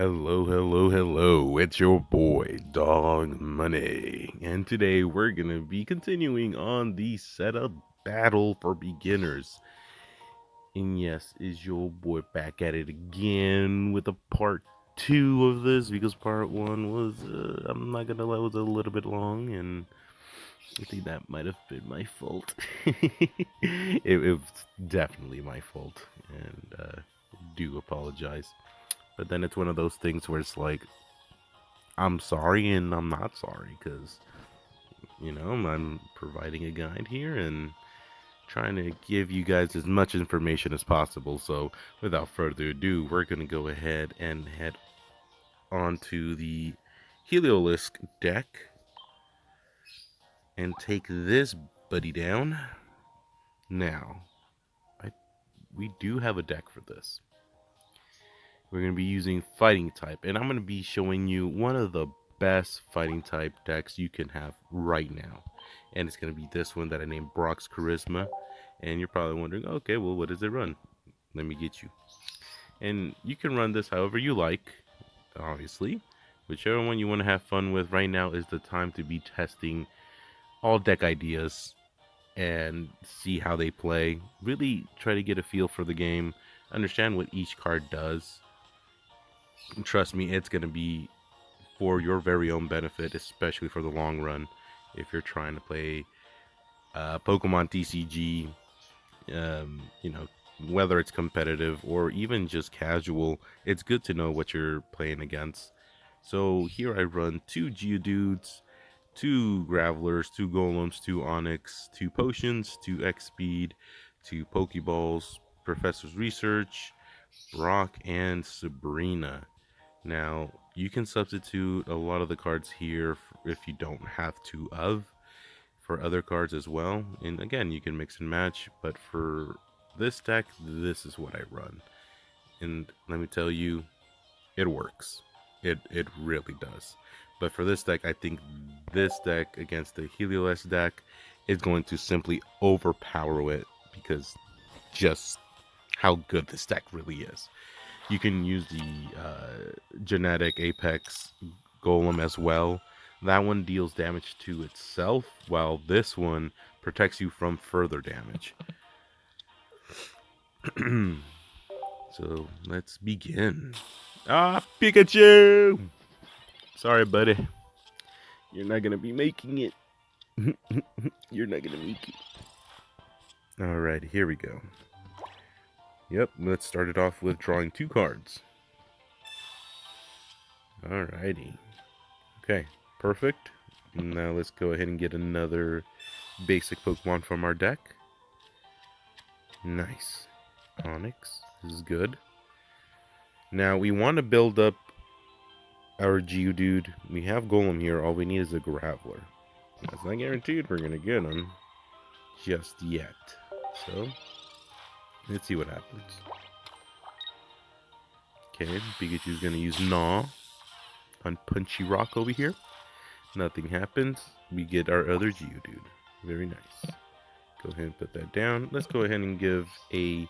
Hello, hello, hello. It's your boy, Dog Money. And today we're going to be continuing on the setup battle for beginners. And yes, is your boy back at it again with a part 2 of this because part 1 was, I'm not going to lie, was a little bit long. And I think that might have been my fault. It was definitely my fault. And do apologize. But then it's one of those things where it's like, I'm sorry and I'm not sorry because, I'm providing a guide here and trying to give you guys as much information as possible. So, without further ado, we're going to go ahead and head on to the Heliolisk deck and take this buddy down. Now, I, we do have a deck for this. We're going to be using fighting type, and I'm going to be showing you one of the best fighting type decks you can have right now. And it's going to be this one that I named Brock's Charisma. And you're probably wondering, okay, well, what does it run? Let me get you. And you can run this however you like, obviously. Whichever one you want to have fun with right now is the time to be testing all deck ideas and see how they play. Really try to get a feel for the game, understand what each card does. And trust me, it's going to be for your very own benefit, especially for the long run. If you're trying to play Pokemon TCG, you know, whether it's competitive or even just casual, it's good to know what you're playing against. So here I run 2 Geodudes, 2 Gravelers, 2 Golems, 2 Onyx, 2 Potions, 2 X Speed, 2 Pokeballs, Professor's Research, Brock, and Sabrina. Now, you can substitute a lot of the cards here if you don't have 2 of for other cards as well. And again, you can mix and match, but for this deck, this is what I run. And let me tell you, it works. It really does. But for this deck, I think this deck against the Helios deck is going to simply overpower it because just how good this deck really is. You can use the genetic Apex Golem as well. That one deals damage to itself, while this one protects you from further damage. So let's begin. Ah, Pikachu! Sorry, buddy. You're not gonna be making it. You're not gonna make it. Alright, here we go. Yep, let's start it off with drawing 2 cards. Alrighty. Okay, perfect. Now let's go ahead and get another basic Pokemon from our deck. Nice. Onyx. This is good. Now we want to build up our Geodude. We have Golem here. All we need is a Graveler. That's not guaranteed we're going to get him just yet. So, let's see what happens. Okay, Pikachu's going to use Gnaw on Punchy Rock over here. Nothing happens. We get our other Geodude. Very nice. Go ahead and put that down. Let's go ahead and give a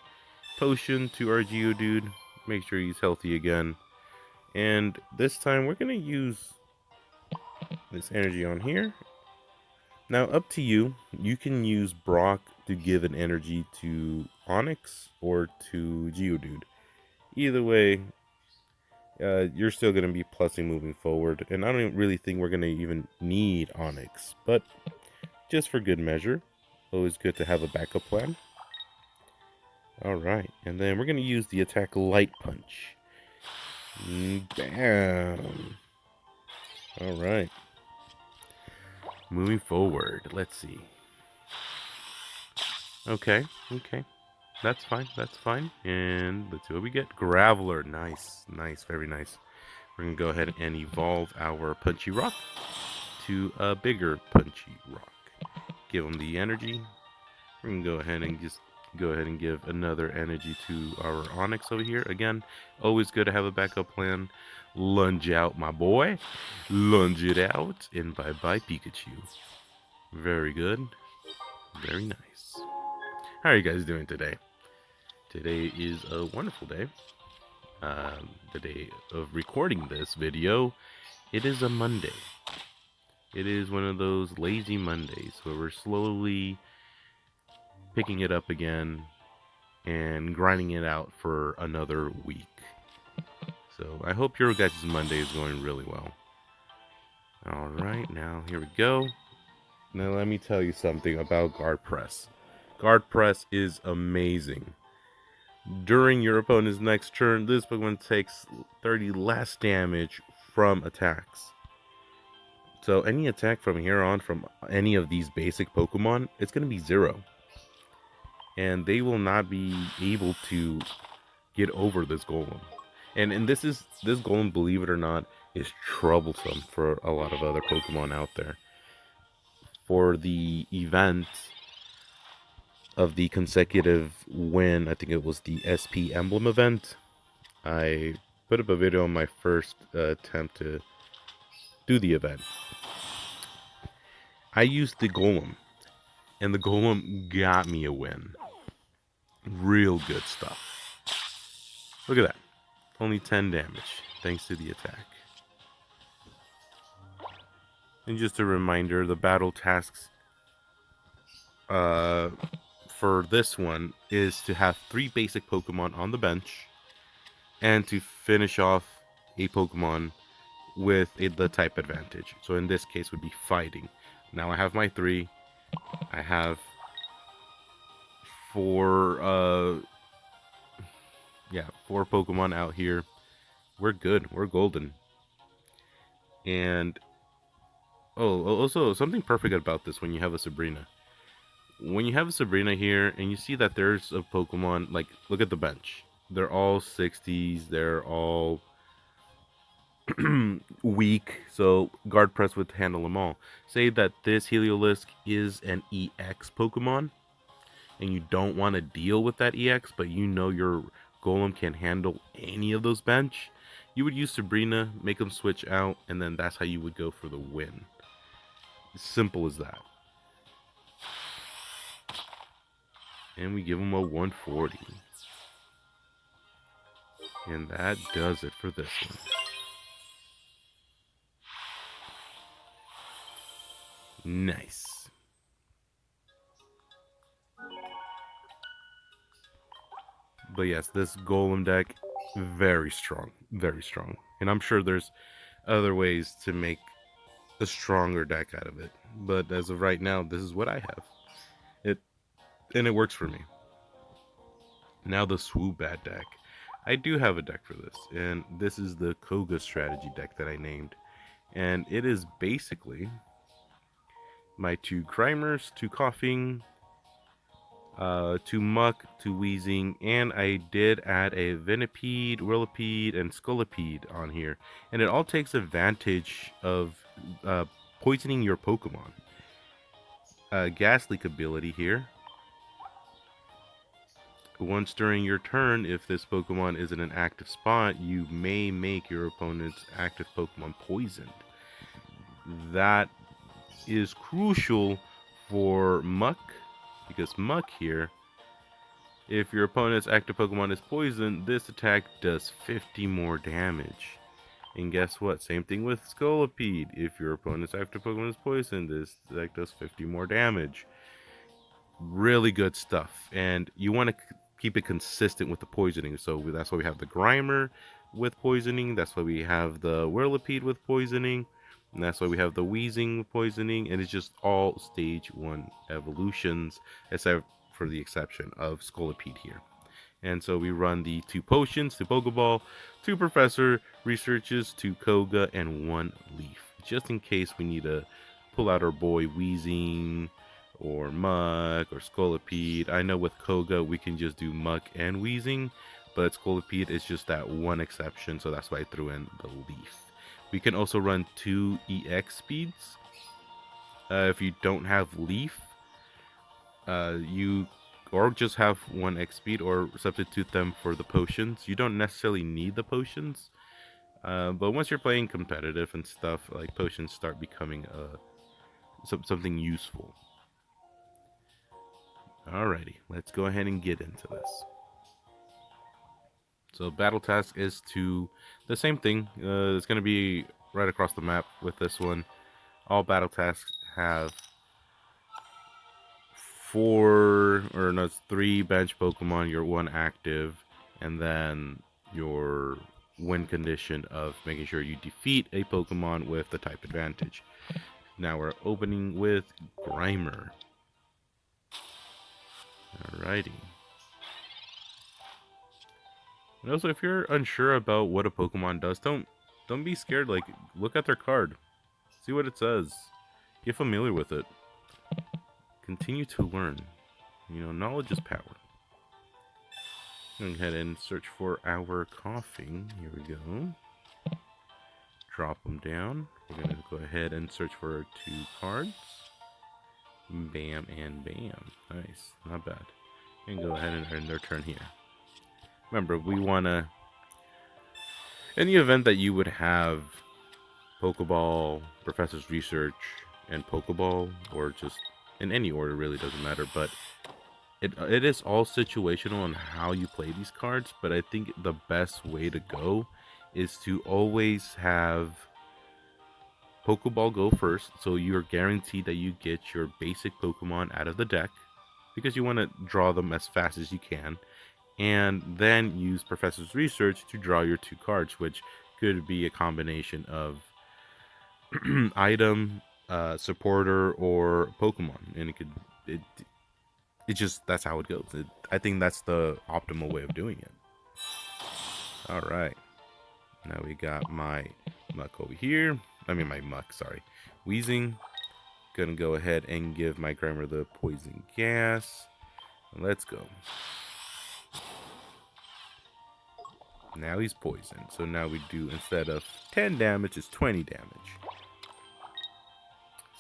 potion to our Geodude. Make sure he's healthy again. And this time we're going to use this energy on here. Now, up to you. You can use Brock to give an energy to Onyx or to Geodude. Either way, you're still going to be plussing moving forward. And I don't really think we're going to even need Onyx. But just for good measure, always good to have a backup plan. Alright, and then we're going to use the attack Light Punch. Bam! Alright. Moving forward, let's see. Okay. That's fine. And let's see what we get. Graveler, nice, very nice. We're going to go ahead and evolve our Punchy Rock to a bigger Punchy Rock. Give him the energy. We're going to go ahead and give another energy to our Onyx over here. Again, always good to have a backup plan. Lunge out, my boy. Lunge it out. And bye-bye, Pikachu. Very good. Very nice. How are you guys doing today? Today is a wonderful day. The day of recording this video, it is a Monday. It is one of those lazy Mondays where we're slowly picking it up again and grinding it out for another week. So I hope your guys' Monday is going really well. Alright, now here we go. Now let me tell you something about guard press. Guard press is amazing. During your opponent's next turn, this Pokemon takes 30 less damage from attacks. So any attack from here on from any of these basic Pokemon, it's going to be 0. And they will not be able to get over this Golem. And this Golem, believe it or not, is troublesome for a lot of other Pokemon out there. For the event of the consecutive win, I think it was the SP Emblem event, I put up a video on my first attempt to do the event. I used the Golem, and the Golem got me a win. Real good stuff. Look at that. Only 10 damage, thanks to the attack. And just a reminder, the battle tasks for this one is to have 3 basic Pokemon on the bench and to finish off a Pokemon with the type advantage. So in this case would be fighting. Now I have my 3. I have 4 4 Pokemon out here. We're good. We're golden. And also something perfect about this when you have a Sabrina. When you have a Sabrina here and you see that there's a Pokemon, like, look at the bench. They're all 60s. They're all weak, so guard press would handle them all. Say that this Heliolisk is an EX Pokemon, and you don't want to deal with that EX, but you know your Golem can handle any of those bench. You would use Sabrina, make them switch out, and then that's how you would go for the win. Simple as that. And we give them a 140. And that does it for this one. Nice. But yes, this Golem deck, very strong. Very strong. And I'm sure there's other ways to make a stronger deck out of it. But as of right now, this is what I have. It works for me. Now the Swoobat deck. I do have a deck for this, and this is the Koga strategy deck that I named. And it is basically my 2 Crimers, 2 Coughing, 2 Muck, 2 Wheezing, and I did add a Venipede, Whirlipede, and Scolipede on here. And it all takes advantage of poisoning your Pokemon. Gas Leak ability here. Once during your turn, if this Pokemon is in an active spot, you may make your opponent's active Pokemon poisoned. That is crucial for Muck, because Muck here, if your opponent's active Pokemon is poisoned, this attack does 50 more damage. And guess what? Same thing with Scolipede. If your opponent's active Pokemon is poisoned, this attack does 50 more damage. Really good stuff. And you want to keep it consistent with the poisoning. So that's why we have the Grimer with poisoning. That's why we have the Whirlipede with poisoning. And that's why we have the Wheezing with poisoning. And it's just all stage 1 evolutions, except for the exception of Scolipede here. And so we run the 2 potions, 2 Pokeball, 2 Professor Researches, 2 Koga, and 1 Leaf. Just in case we need to pull out our boy Wheezing, or Muck, or Scolipede. I know with Koga we can just do Muck and Wheezing, but Scolipede is just that one exception, so that's why I threw in the Leaf. We can also run 2 EX speeds. If you don't have Leaf, or just have 1 X speed, or substitute them for the potions. You don't necessarily need the potions, but once you're playing competitive and stuff, like, potions start becoming something useful. Alrighty, let's go ahead and get into this. So battle task is to the same thing. It's going to be right across the map with this one. All battle tasks have three bench Pokemon, your one active, and then your win condition of making sure you defeat a Pokemon with the type advantage. Now we're opening with Grimer. Alrighty. And also, if you're unsure about what a Pokemon does, don't be scared. Like, look at their card, see what it says, get familiar with it, continue to learn. You know, knowledge is power. Go ahead and search for our coughing. Here we go. Drop them down. We're gonna go ahead and search for our 2 cards. Bam and bam. Nice, not bad. And go ahead and end their turn here. Remember, we wanna, in the event that you would have Pokeball, Professor's Research, and Pokeball, or just in any order, really doesn't matter, but it is all situational on how you play these cards. But I think the best way to go is to always have Pokeball go first, so you're guaranteed that you get your basic Pokemon out of the deck, because you want to draw them as fast as you can, and then use Professor's Research to draw your 2 cards, which could be a combination of item, supporter, or Pokemon, and it just, that's how it goes. I think that's the optimal way of doing it. All right, now we got my Muck over here. I mean my Muck, sorry, Wheezing. Gonna go ahead and give my Grimer the poison gas. Let's go. Now he's poisoned, so now we do, instead of 10 damage, it's 20 damage.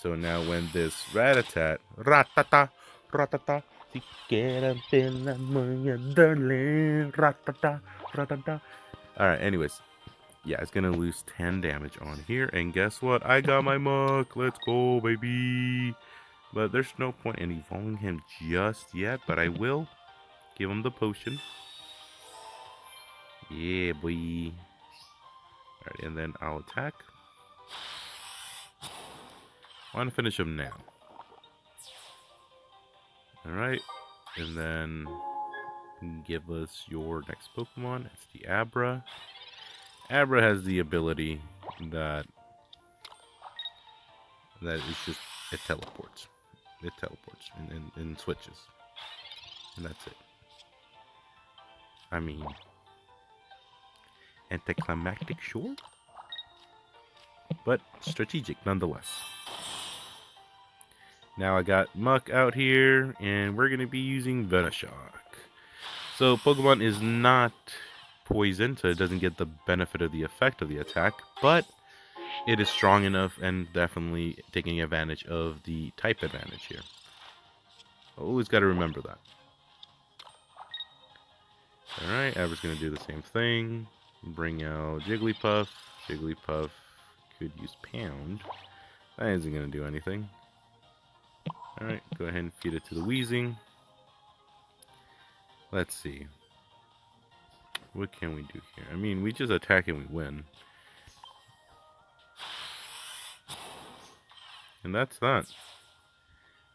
So now when this Rattata, ratata, ratata, si quieren la darling, ratata, ratata. Alright, anyways. Yeah, it's gonna lose 10 damage on here. And guess what? I got my Muck. Let's go, baby. But there's no point in evolving him just yet. But I will give him the potion. Yeah, boy. Alright, and then I'll attack. I want to finish him now. Alright, and then give us your next Pokemon. It's the Abra. Abra has the ability that it's just, it teleports. It teleports and switches. And that's it. I mean, anticlimactic, sure, but strategic nonetheless. Now I got Muck out here, and we're going to be using Venoshock. So Pokemon is not poisoned, so it doesn't get the benefit of the effect of the attack, but it is strong enough and definitely taking advantage of the type advantage here. Always got to remember that. Alright, Abra's going to do the same thing. Bring out Jigglypuff. Jigglypuff could use Pound. That isn't going to do anything. Alright, go ahead and feed it to the Wheezing. Let's see. What can we do here? I mean, we just attack and we win. And that's that.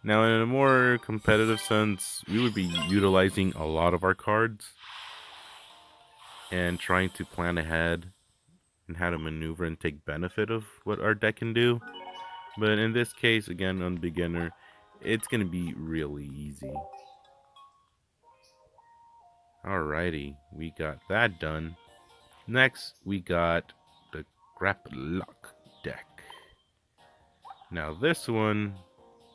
Now, in a more competitive sense, we would be utilizing a lot of our cards and trying to plan ahead and how to maneuver and take benefit of what our deck can do. But in this case, again, on beginner, it's going to be really easy. Alrighty, we got that done. Next, we got the Graplock deck. Now this one,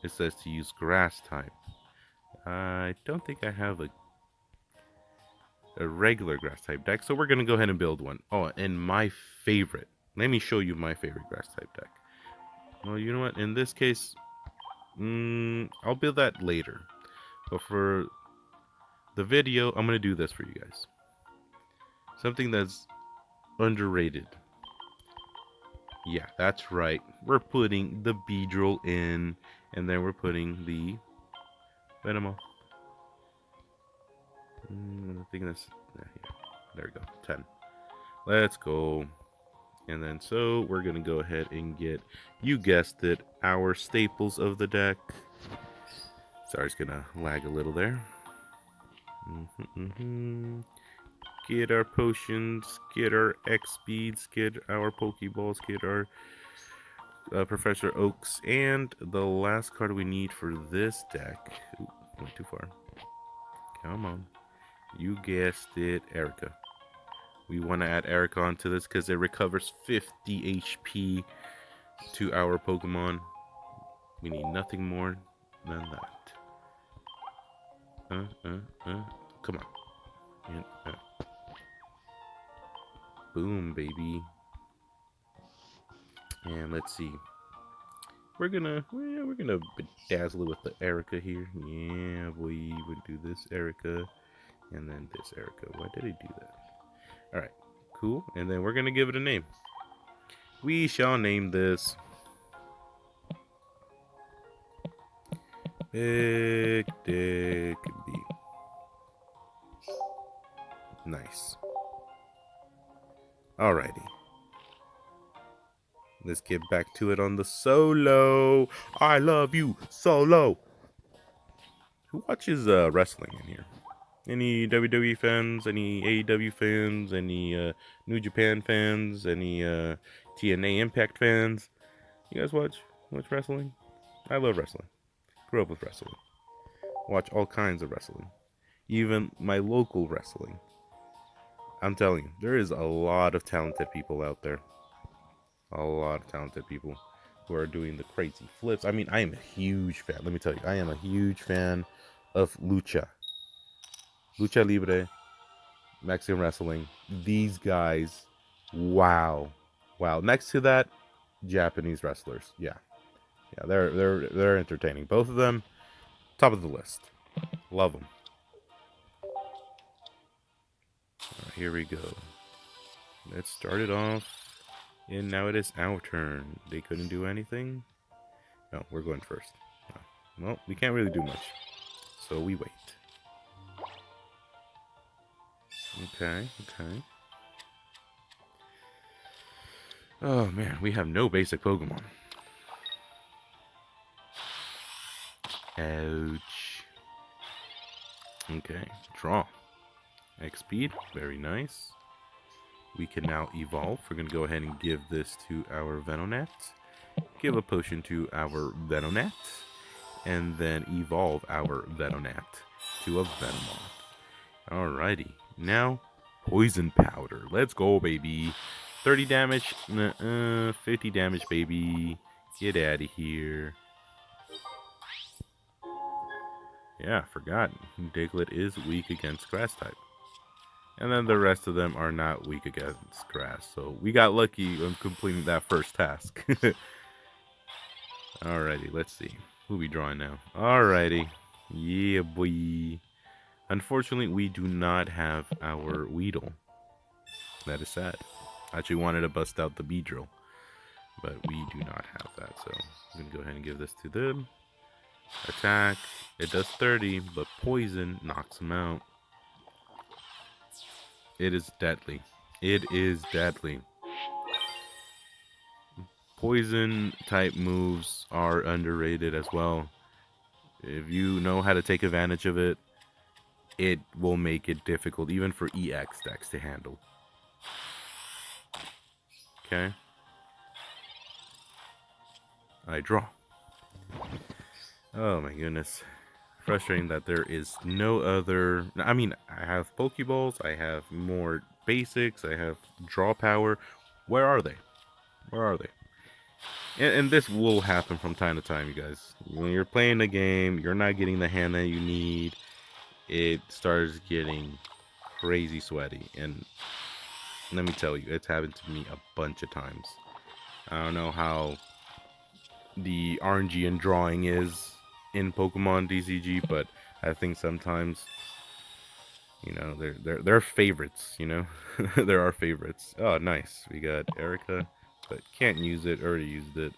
it says to use grass type. I don't think I have a regular grass type deck, so we're going to go ahead and build one. Oh, and my favorite. Let me show you my favorite grass type deck. Well, you know what? In this case, I'll build that later. But for the video, I'm going to do this for you guys. Something that's underrated. Yeah, that's right. We're putting the Beedrill in, and then we're putting the Venomoth. I think that's here. There we go. 10. Let's go. And then so we're going to go ahead and get, you guessed it, our staples of the deck. Sorry, it's going to lag a little there. Get our potions, get our X speeds, get our Pokeballs, get our Professor Oaks, and the last card we need for this deck. Ooh, went too far. Come on. You guessed it, Erica. We want to add Erica onto this because it recovers 50 HP to our Pokemon. We need nothing more than that. Come on. And, boom, baby. And let's see. We're gonna bedazzle it with the Erica here. Yeah, we would do this Erica, and then this Erica. Why did he do that? All right, cool. And then we're gonna give it a name. We shall name this Big Dick B. Nice. Alrighty. Let's get back to it on the solo. I love you, solo. Who watches wrestling in here? Any WWE fans? Any AEW fans? Any New Japan fans? Any TNA Impact fans? You guys watch wrestling? I love wrestling. Grew up with wrestling. Watch all kinds of wrestling. Even my local wrestling. I'm telling you, there is a lot of talented people out there. A lot of talented people who are doing the crazy flips. I mean, I am a huge fan. Let me tell you, I am a huge fan of Lucha Libre, Mexican wrestling. These guys, wow. Next to that, Japanese wrestlers. Yeah, they're entertaining. Both of them, top of the list. Love them. All right, here we go. Let's start it off. And now it is our turn. They couldn't do anything. No, we're going first. No. Well, we can't really do much. So we wait. Okay. Oh man, we have no basic Pokemon. Ouch. Okay, draw. X speed, very nice. We can now evolve. We're going to go ahead and give this to our Venonat. Give a potion to our Venonat. And then evolve our Venonat to a Venomoth. Alrighty. Now, Poison Powder. Let's go, baby. 30 damage. 50 damage, baby. Get out of here. Yeah, forgot. Diglett is weak against Grass type. And then the rest of them are not weak against grass. So we got lucky on completing that first task. Alrighty, let's see. Who we drawing now? Alrighty. Yeah, boy. Unfortunately, we do not have our Weedle. That is sad. I actually wanted to bust out the Beedrill. But we do not have that. So I'm going to go ahead and give this to them. Attack. It does 30, but poison knocks him out. It is deadly. It is deadly. Poison type moves are underrated as well. If you know how to take advantage of it, it will make it difficult even for EX decks to handle. Okay. I draw. Oh my goodness. Frustrating that there is no other... I mean, I have Pokeballs, I have more basics, I have draw power. Where are they? Where are they? And this will happen from time to time, you guys. When you're playing a game, you're not getting the hand that you need. It starts getting crazy sweaty. And let me tell you, it's happened to me a bunch of times. I don't know how the RNG and drawing is in Pokemon TCG, but I think sometimes, you know, they're favorites, you know. There are favorites. Oh, nice. We got Erica, but can't use it. Already used it.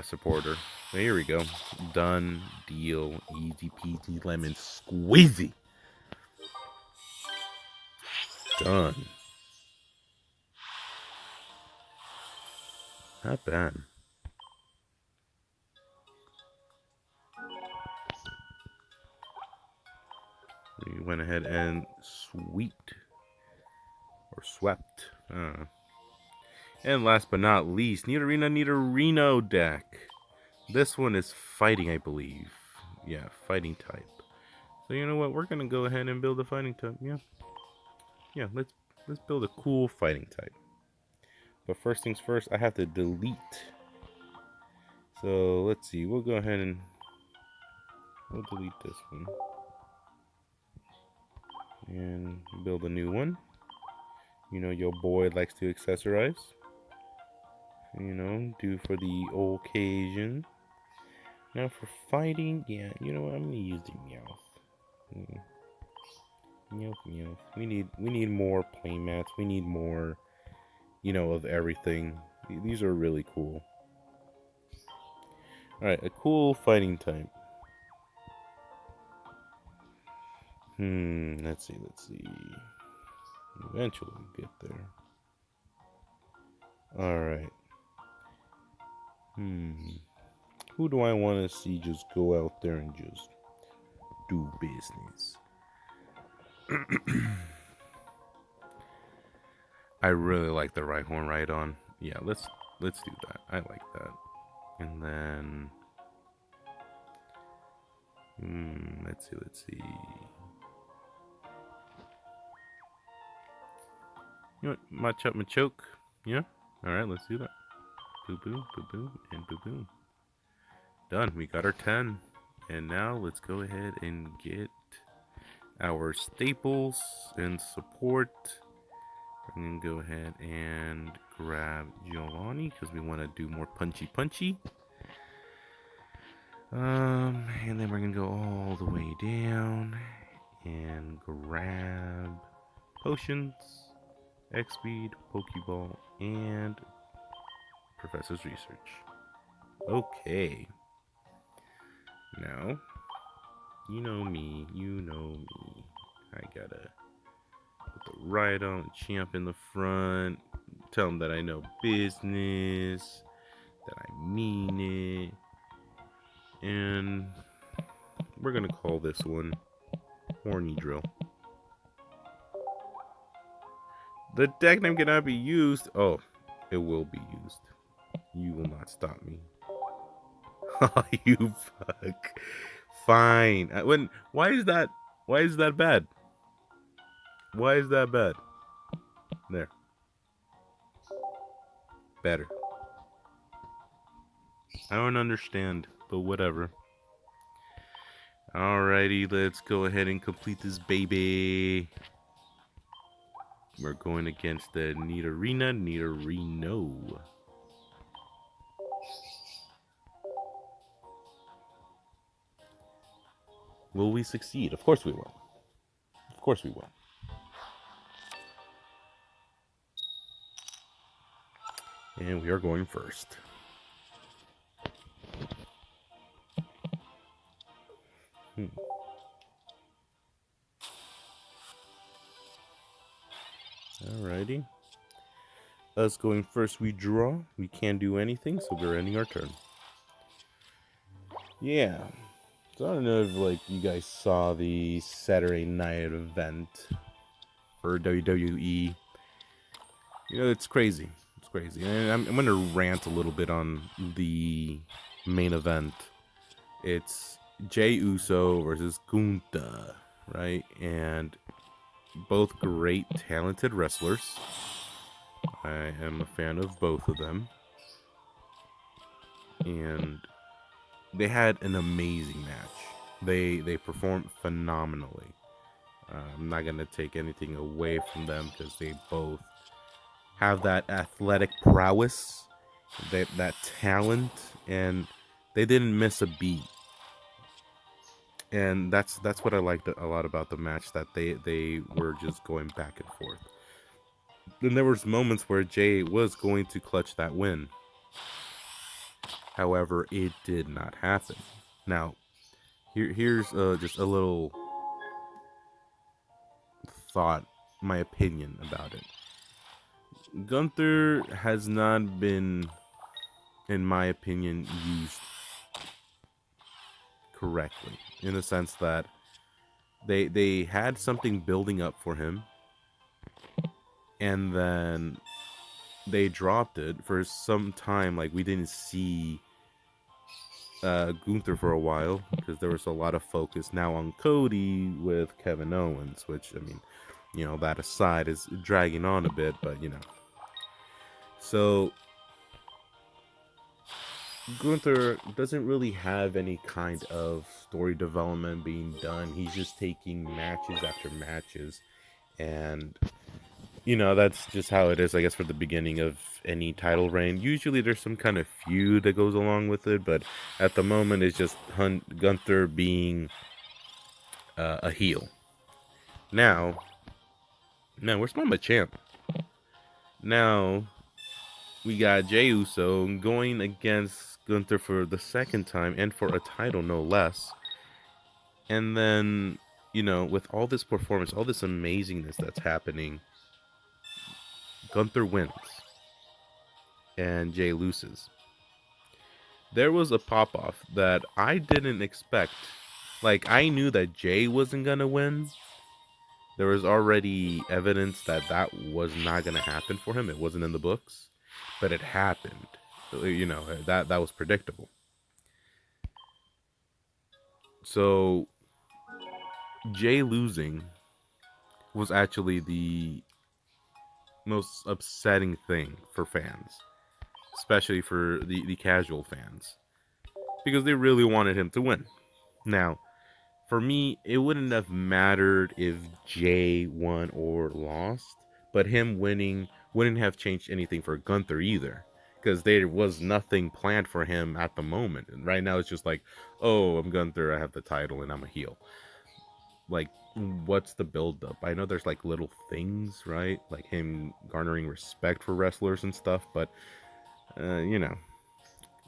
Supporter. So here we go. Done deal. Easy peasy lemon squeezy. Done. Not bad. We went ahead and swept. And last but not least, Nidorino deck. This one is fighting, I believe. Yeah, fighting type. So you know what? We're gonna go ahead and build a fighting type. Yeah. Let's build a cool fighting type. But first things first, I have to delete. So let's see. We'll go ahead and we'll delete this one and build a new one. You know, your boy likes to accessorize. You know, do for the occasion. Now for fighting, yeah, you know what? I'm gonna use the Meowth. Meowth. We need more playmats. We need more, you know, of everything. These are really cool. All right, a cool fighting type. Let's see. Eventually we get there. All right. Who do I want to see just go out there and just do business? I really like the Rhyhorn Rhydon. Yeah, let's do that. I like that. And then let's see. You know what? Machoke. Yeah? Alright, let's do that. Boo boo, and boo boo. Done. We got our 10. And now let's go ahead and get our staples and support. I'm gonna go ahead and grab Giovanni because we want to do more punchy. And then we're gonna go all the way down and grab potions, X-Speed, Pokeball, and Professor's Research. Okay. Now, you know me. I gotta put the Rhydon champ in the front. Tell them that I know business, that I mean it. And we're gonna call this one Horny Drill. The deck name cannot be used. Oh, it will be used. You will not stop me. Oh, you fuck. Fine. Why is that bad? Why is that bad? There. Better. I don't understand, but whatever. Alrighty, let's go ahead and complete this baby. We're going against the Nidorino. Will we succeed? Of course we will. Of course we will. And we are going first. Alrighty. Us going first, we draw. We can't do anything, so we're ending our turn. Yeah. So I don't know if you guys saw the Saturday night event for WWE. You know, it's crazy. It's crazy. And I'm going to rant a little bit on the main event. It's Jey Uso versus Gunther, right? And both great, talented wrestlers. I am a fan of both of them. And they had an amazing match. They performed phenomenally. I'm not going to take anything away from them because they both have that athletic prowess, that talent, and they didn't miss a beat. And that's what I liked a lot about the match, that they were just going back and forth. Then there was moments where Jey was going to clutch that win. However, it did not happen. Now, here's just a little thought my opinion about it. Gunther has not been, in my opinion, used correctly, in the sense that they had something building up for him, and then they dropped it for some time. Like, we didn't see Gunther for a while because there was a lot of focus now on Cody with Kevin Owens, which, I mean, that aside is dragging on a bit, but so Gunther doesn't really have any kind of story development being done. He's just taking matches after matches, and that's just how it is, I guess, for the beginning of any title reign. Usually there's some kind of feud that goes along with it, but at the moment it's just Gunther being a heel. Now, man, where's Mama Champ? Now, we got Jey Uso going against Gunther for the second time, and for a title, no less. And then, with all this performance, all this amazingness that's happening, Gunther wins, and Jey loses. There was a pop-off that I didn't expect. Like, I knew that Jey wasn't going to win. There was already evidence that that was not going to happen for him. It wasn't in the books, but it happened. That was predictable. So, Jey losing was actually the most upsetting thing for fans, especially for the casual fans, because they really wanted him to win. Now, for me, it wouldn't have mattered if Jey won or lost, but him winning wouldn't have changed anything for Gunther either, because there was nothing planned for him at the moment. And right now, it's just like, oh, I'm Gunther, I have the title, and I'm a heel. Like, what's the build-up? I know there's like little things, right? Like him garnering respect for wrestlers and stuff, but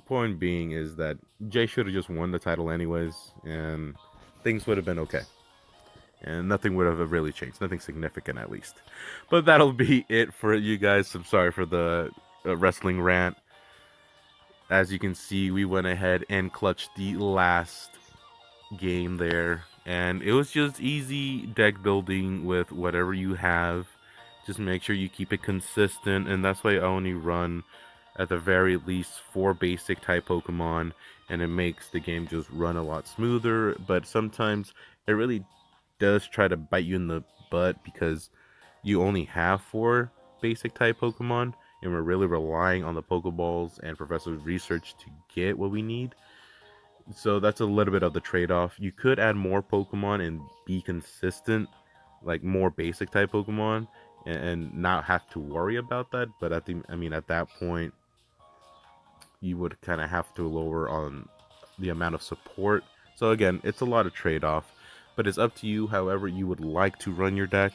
point being is that Jey should have just won the title anyways, and things would have been okay. And nothing would have really changed. Nothing significant, at least. But that'll be it for you guys. I'm sorry for the wrestling rant. As you can see, we went ahead and clutched the last game there. And it was just easy deck building with whatever you have. Just make sure you keep it consistent. And that's why I only run, at the very least, 4 basic type Pokemon. And it makes the game just run a lot smoother. But sometimes it really does try to bite you in the butt because you only have 4 basic type Pokemon, and we're really relying on the Pokeballs and Professor's research to get what we need. So that's a little bit of the trade-off. You could add more Pokemon and be consistent, like more basic type Pokemon, and not have to worry about that. But at that point, you would kind of have to lower on the amount of support. So again, it's a lot of trade-off, but it's up to you. However you would like to run your deck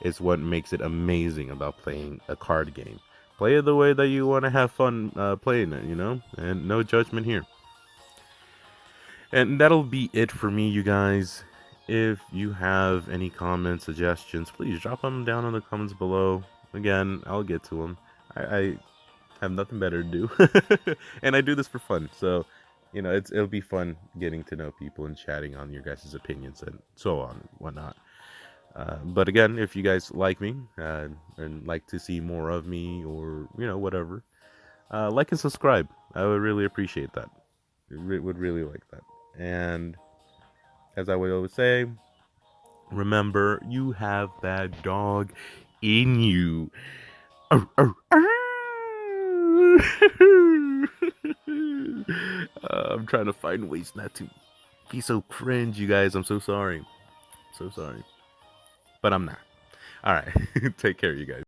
is what makes it amazing about playing a card game. Play it the way that you want to have fun playing it, and no judgment here. And that'll be it for me, you guys. If you have any comments, suggestions, please drop them down in the comments below. Again, I'll get to them. I have nothing better to do. And I do this for fun. So, it'll be fun getting to know people and chatting on your guys' opinions and so on and whatnot. But again, if you guys like me and like to see more of me or, whatever, like and subscribe. I would really appreciate that. Would really like that. And as I would always say, remember, you have that dog in you. I'm trying to find ways not to be so cringe, you guys. I'm so sorry. So sorry. But I'm not. Alright. Take care, you guys.